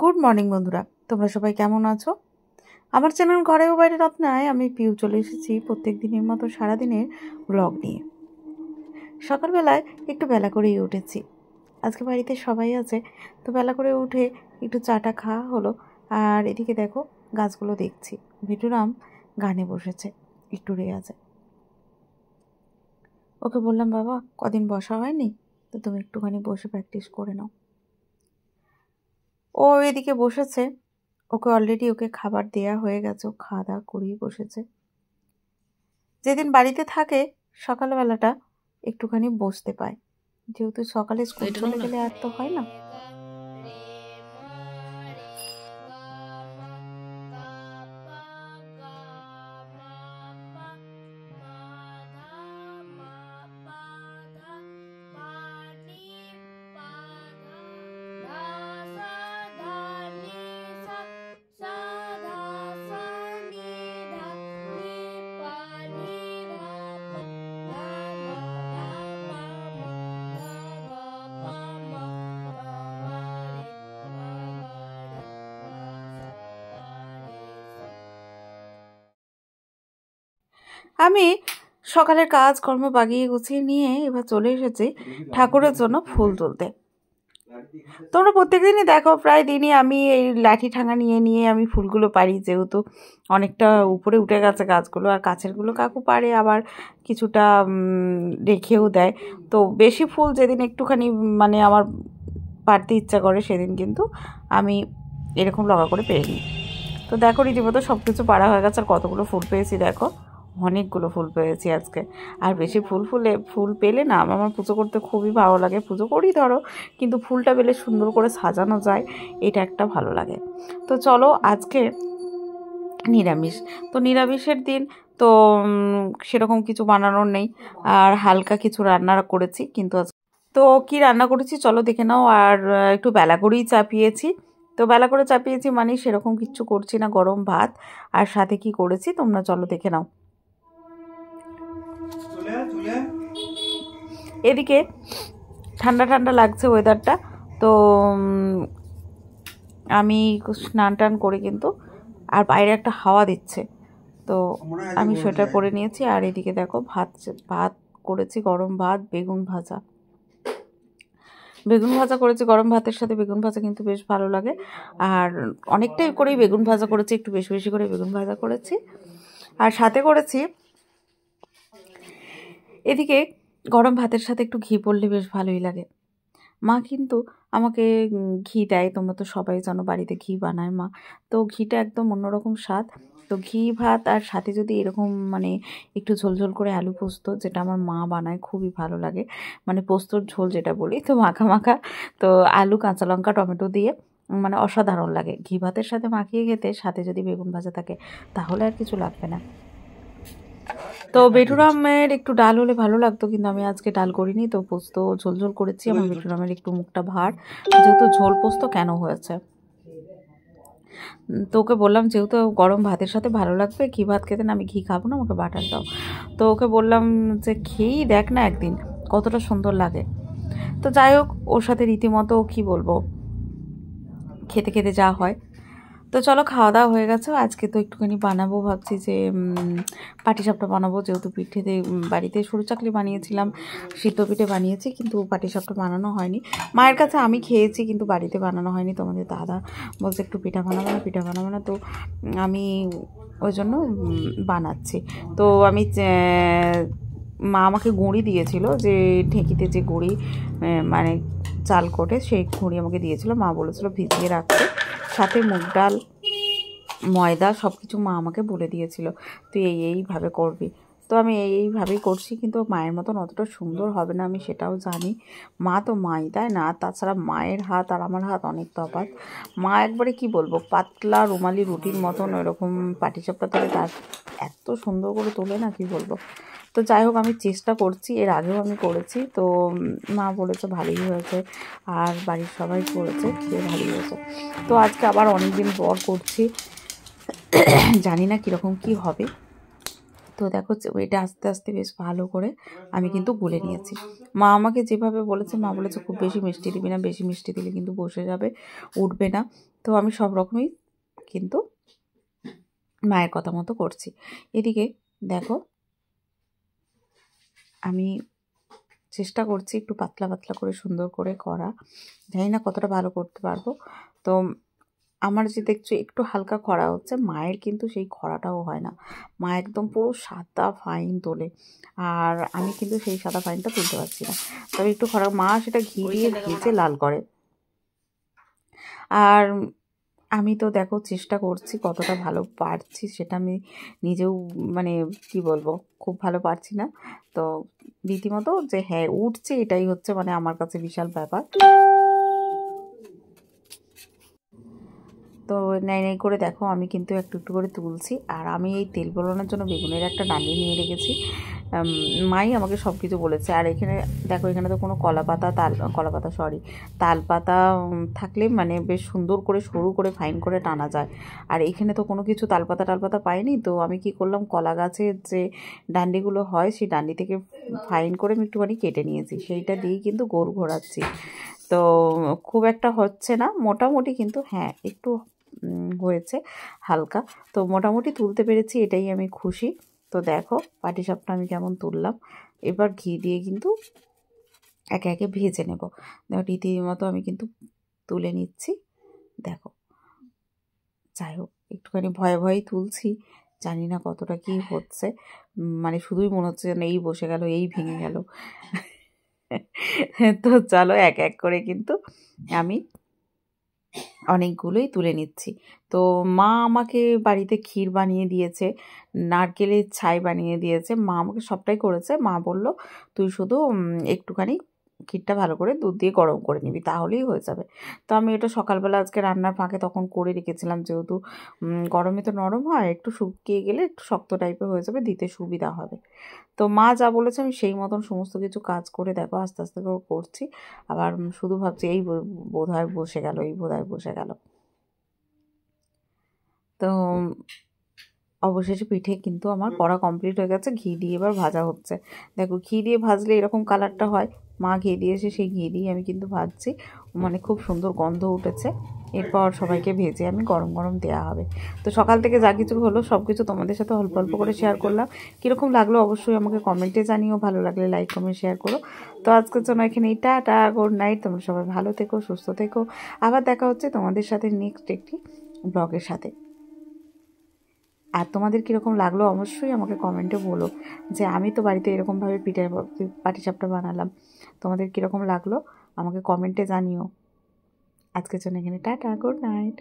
Good morning বন্ধুরা, তোমরা সবাই কেমন আছো? আমার চ্যানেল ঘরে ও বাইরে রত্নায় আমি পিউ চলে এসেছি প্রত্যেক দিনের মতো সারাদিনের ব্লগ নিয়ে। সকালবেলায় একটু বেলা করেই উঠেছি, আজকে বাড়িতে সবাই আছে, তো বেলা করে উঠে একটু চাটা খাওয়া হলো। আর এদিকে দেখো গাছগুলো দেখছি, ভেটুরাম গানে বসেছে, একটু রেয়াজে। ওকে বললাম, বাবা কদিন বসা হয়নি, তো তুমি একটুখানি বসে প্র্যাকটিস করে নাও। ও এদিকে বসেছে, ওকে অলরেডি ওকে খাবার দেয়া হয়ে গেছে, ও খাওয়া দাওয়া করেই বসেছে। যেদিন বাড়িতে থাকে সকালবেলাটা একটুখানি বসতে পায়, যেহেতু সকালে স্কুল চলে গেলে আর তো হয় না। আমি সকালের কাজকর্ম বাগিয়ে গুছিয়ে নিয়ে এবার চলে এসেছি ঠাকুরের জন্য ফুল তুলতে। তোমরা প্রত্যেক দিনই দেখো, প্রায় দিনই আমি এই লাঠি ঠাঙা নিয়ে নিয়ে আমি ফুলগুলো পারি, যেহেতু অনেকটা উপরে উঠে গেছে গাছগুলো, আর কাছেরগুলো কাকু পারে, আবার কিছুটা রেখেও দেয়। তো বেশি ফুল যেদিন একটুখানি মানে আমার পারতে ইচ্ছা করে সেদিন কিন্তু আমি এরকম লগা করে পেরে নিই। তো দেখো রীতিমতো সব কিছু পাড়া হয়ে গেছে, আর কতগুলো ফুল পেয়েছি দেখো, অনেকগুলো ফুল পেয়েছি আজকে। আর বেশি ফুল পেলে না আমার পুজো করতে খুবই ভালো লাগে, পুজো করি ধরো, কিন্তু ফুলটা পেলে সুন্দর করে সাজানো যায়, এটা একটা ভালো লাগে। তো চলো, আজকে নিরামিষ, তো নিরামিষের দিন তো সেরকম কিছু বানানোর নেই, আর হালকা কিছু রান্না করেছি। কিন্তু তো কি রান্না করেছি চলো দেখে নাও। আর একটু বেলা করেই চাপিয়েছি, তো বেলা করে চাপিয়েছি মানে সেরকম কিচ্ছু করছি না, গরম ভাত আর সাথে কি করেছি তোমরা চলো দেখে নাও। এদিকে ঠান্ডা ঠান্ডা লাগছে ওয়েদারটা, তো আমি স্নান টান করে কিন্তু, আর বাইরে একটা হাওয়া দিচ্ছে, তো আমি সোয়েটার পরে নিয়েছি। আর এদিকে দেখো ভাত করেছি, গরম ভাত, বেগুন ভাজা করেছি। গরম ভাতের সাথে বেগুন ভাজা কিন্তু বেশ ভালো লাগে, আর অনেকটাই করেই বেগুন ভাজা করেছি, একটু বেশি বেশি করে বেগুন ভাজা করেছি। আর সাথে করেছি এদিকে গরম ভাতের সাথে একটু ঘি পড়লে বেশ ভালোই লাগে। মা কিন্তু আমাকে ঘি দেয়, তোমরা তো সবাই জানো বাড়িতে ঘি বানায় মা, তো ঘিটা একদম অন্যরকম স্বাদ। তো ঘি ভাত আর সাথে যদি এরকম মানে একটু ঝোলঝোল করে আলু পোস্ত, যেটা আমার মা বানায় খুবই ভালো লাগে, মানে পোস্তর ঝোল যেটা বলি, তো মাখা মাখা, তো আলু কাঁচা লঙ্কা টমেটো দিয়ে মানে অসাধারণ লাগে ঘি ভাতের সাথে মাখিয়ে খেতে, সাথে যদি বেগুন ভাজা থাকে তাহলে আর কিছু লাগবে না। তো বেটুরামের একটু ডাল হলে ভালো লাগতো, কিন্তু আমি আজকে ডাল করিনি, তো পোস্ত ঝোল করেছি। আমার বেটুরামের একটু মুখটা ভার, যেহেতু ঝোল পোস্ত কেন হয়েছে। তো ওকে বললাম যেহেতু গরম ভাতের সাথে ভালো লাগবে, ঘি ভাত খেতে না, আমি ঘি খাবো না, আমাকে বাটার দাও। তো ওকে বললাম যে খেয়েই দেখ না একদিন কতটা সুন্দর লাগে। তো যাই হোক, ওর সাথে রীতিমতো কী বলবো, খেতে খেতে যা হয়। তো চলো, খাওয়া দাওয়া হয়ে গেছে। আজকে তো একটুখানি বানাবো, ভাবছি যে পাটিসাপটা বানাবো, যেহেতু পিঠেতে বাড়িতে সরু চাকলি বানিয়েছিলাম, সিদ্ধ পিঠে বানিয়েছি, কিন্তু পাটিসাপটা বানানো হয়নি। মায়ের কাছে আমি খেয়েছি, কিন্তু বাড়িতে বানানো হয়নি। তোমাদের দাদা বলছে একটু পিঠা বানাবো না, তো আমি ওই জন্য বানাচ্ছি। তো আমি মা আমাকে গুঁড়ি দিয়েছিল, যে ঢেঁকিতে যে গুঁড়ি মানে চাল কোটে, সেই গুঁড়ি আমাকে দিয়েছিল, মা বলেছিল ভিজিয়ে রাখতে, সাথে মুগ ডাল, ময়দা সব কিছু মা আমাকে বলে দিয়েছিল, তুই এইভাবে করবি। তো আমি এইভাবেই করছি, কিন্তু মায়ের মতন অতটা সুন্দর হবে না আমি সেটাও জানি। মা তো মাই, তাই না? তাছাড়া মায়ের হাত আর আমার হাত অনেক তফাৎ। মা একবারে কি বলবো, পাতলা রুমালি রুটির মতন ওইরকম পাটিসাপটা তোলে, তার এত সুন্দর করে তোলে না, কি বলবো। তো যাই হোক, আমি চেষ্টা করছি, এর আগেও আমি করেছি, তো মা বলেছে ভালোই হয়েছে, আর বাড়ির সবাই করেছে, খেয়ে ভালোই হয়েছে। তো আজকে আবার অনেক দিন পর করছি, জানি না কীরকম কী হবে। তো দেখো এটা আস্তে আস্তে বেশ ভালো করে আমি কিন্তু গুলে নিয়েছি। মা আমাকে যেভাবে বলেছে, মা বলেছে খুব বেশি মিষ্টি দিবি না, বেশি মিষ্টি দিলে কিন্তু বসে যাবে, উঠবে না। তো আমি সব রকমই কিন্তু মায়ের কথা মতো করছি। এদিকে দেখো আমি চেষ্টা করছি একটু পাতলা পাতলা করে সুন্দর করে করা, জানি না কতটা ভালো করতে পারবো। তো আমার যে দেখছো একটু হালকা খরা হচ্ছে, মায়ের কিন্তু সেই খরাটাও হয় না, মা একদম পুরো সাদা ফাইন তোলে, আর আমি কিন্তু সেই সাদা ফাইনটা তুলতে পারছি না। তবে একটু খরা, মা সেটা ঘি দিয়ে ভেজে লাল করে। আর আমি তো দেখো চেষ্টা করছি কতটা ভালো পারছি সেটা আমি নিজেও মানে কি বলবো, খুব ভালো পারছি না। তো রীতিমতো যে হ্যাঁ উঠছে এটাই হচ্ছে মানে আমার কাছে বিশাল ব্যাপার। তো নাই নাই করে দেখো আমি কিন্তু একটু একটু করে তুলছি। আর আমি এই তেল বলানোর জন্য বেগুনের একটা ডান্ডি নিয়ে রেখেছি, মাই আমাকে সব কিছু বলেছে। আর এখানে দেখো এখানে তো কোনো তাল পাতা থাকলে মানে বেশ সুন্দর করে সরু করে ফাইন করে টানা যায়। আর এখানে তো কোনো কিছু টাল পাতা পাইনি। তো আমি কি করলাম, কলা গাছের যে ডান্ডিগুলো হয় সেই ডান্ডি থেকে ফাইন করে আমি একটুখানি কেটে নিয়েছি, সেইটা দিয়েই কিন্তু গোল ঘোরাচ্ছি। তো খুব একটা হচ্ছে না মোটামুটি, কিন্তু হ্যাঁ একটু হয়েছে হালকা। তো মোটামুটি তুলতে পেরেছি, এটাই আমি খুশি। তো দেখো পাটিসাপটা আমি কেমন তুললাম। এবার ঘি দিয়ে কিন্তু একে একে ভেজে নেব। দেখো রীতিমতো আমি কিন্তু তুলে নিচ্ছি। দেখো যাই হোক একটুখানি ভয়ে ভয়েই তুলছি, জানি না কতটা কি হচ্ছে, মানে শুধুই মনে হচ্ছে যেন এই বসে গেল, এই ভেঙে গেল। তো চলো এক এক করে কিন্তু আমি অনেকগুলোই তুলে নিচ্ছি। তো মা আমাকে বাড়িতে ক্ষীর বানিয়ে দিয়েছে, নারকেলের ছাই বানিয়ে দিয়েছে, মা আমাকে সবটাই করেছে। মা বলল তুই শুধু একটুখানি ক্ষীরটা ভালো করে দুধ দিয়ে গরম করে নিবি তাহলেই হয়ে যাবে। তো আমি এটা সকালবেলা আজকে রান্নার ফাঁকে তখন করে রেখেছিলাম, যেহেতু গরমে তো নরম হয়, একটু শুকিয়ে গেলে একটু শক্ত টাইপের হয়ে যাবে, দিতে সুবিধা হবে। তো মা যা বলেছে আমি সেই মতন সমস্ত কিছু কাজ করে দেখো আস্তে আস্তে করে করছি। আবার শুধু ভাবছি এই বোধহয় বসে গেল, এই বোধহয় বসে গেল। তো অবশেষে পিঠে কিন্তু আমার করা কমপ্লিট হয়ে গেছে, ঘি দিয়ে এবার ভাজা হচ্ছে। দেখো ঘি দিয়ে ভাজলে এরকম কালারটা হয়, মা ঘি দিয়েছে, সেই ঘি দিয়ে আমি কিন্তু ভাজছি, মানে খুব সুন্দর গন্ধ উঠেছে। এরপর সবাইকে ভেজে আমি গরম গরম দেওয়া হবে। তো সকাল থেকে যা কিছু হলো সব কিছু তোমাদের সাথে অল্প অল্প করে শেয়ার করলাম। কীরকম লাগলো অবশ্যই আমাকে কমেন্টে জানিও, ভালো লাগলে লাইক কমেন্ট শেয়ার করো। তো আজকের জন্য এখানে টাটা, গুড নাইট, তোমরা সবাই ভালো থেকো, সুস্থ থেকো। আবার দেখা হচ্ছে তোমাদের সাথে নেক্সট একটি ব্লগের সাথে। আর তোমাদের কীরকম লাগলো অবশ্যই আমাকে কমেন্টে বলো, যে আমি তো বাড়িতে এরকমভাবে পাটিসাপটা বানালাম, তোমাদের কীরকম লাগলো আমাকে কমেন্টে জানিও। আজকের জন্য এখানে টাটা, গুড নাইট।